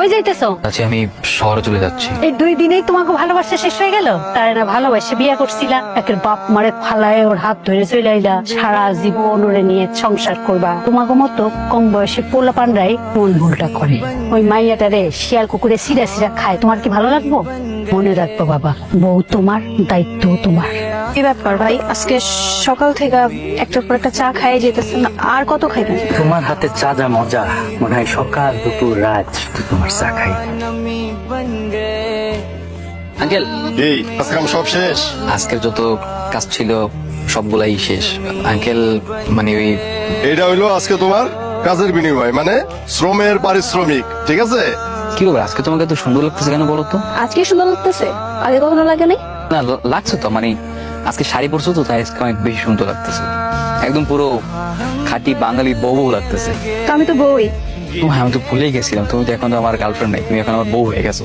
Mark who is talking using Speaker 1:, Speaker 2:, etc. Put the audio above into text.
Speaker 1: কই যাইতেছো?
Speaker 2: আচ্ছা আমি শহরে চলে যাচ্ছি।
Speaker 1: এই 2 দিনেই তোমাকে ভালোবাসা শেষ হয়ে গেল? তার না ভালোবাসে বিয়ে করছিলা, একের বাপ মারে ফালায় ওর হাত ধরে চলে আইলা, সারা জীবন ওরে নিয়ে সংসার করবা। তোমাকে মতো কম বয়সে পোলা পান্ডাই মন ভুলটা করে। ওই মাইয়াটারে শিয়াল কুকুরে সিরা সিরা খায়, তোমার কি ভালো লাগবো? মনে রাখবো বাবা, বউ তোমার, দায়িত্ব তোমার।
Speaker 3: কি ব্যাপার ভাই, আজকে সকাল থেকে একটার পর একটা চা খাই যেতেছেন, আর কত খাইবেন?
Speaker 4: তোমার হাতে চা যা মজা, মনে হয় সকাল দুপুর রাত তোমার চা খাই।
Speaker 2: আঙ্কেল,
Speaker 5: এই আজকে সব শেষ।
Speaker 2: আজকের যত কাজ ছিল সবগুলাই শেষ। আঙ্কেল মানে ওই
Speaker 5: এটা হইলো আজকে তোমার কাজের বিনিময়, মানে শ্রমের পারিশ্রমিক, ঠিক আছে?
Speaker 2: কি ব্যাপার, আজকে তোমাকে এত সুন্দর লাগতেছে কেন বলো তো?
Speaker 3: আজকে সুন্দর লাগতেছে, আগে কখনো লাগে নাই?
Speaker 2: না লাগছে তো, মানে আজকে শাড়ি পরছো তো তাই আজকে অনেক বেশি সুন্দর লাগতেছে। একদম পুরো খাঁটি বাঙালি বউ লাগতেছে।
Speaker 3: তো আমি তো বউই।
Speaker 2: হ্যাঁ আমি তো ভুলেই গেছিলাম, তুমি তো এখন তো আমার গার্লফ্রেন্ড নাই, তুমি এখন আমার বউ হয়ে গেছো।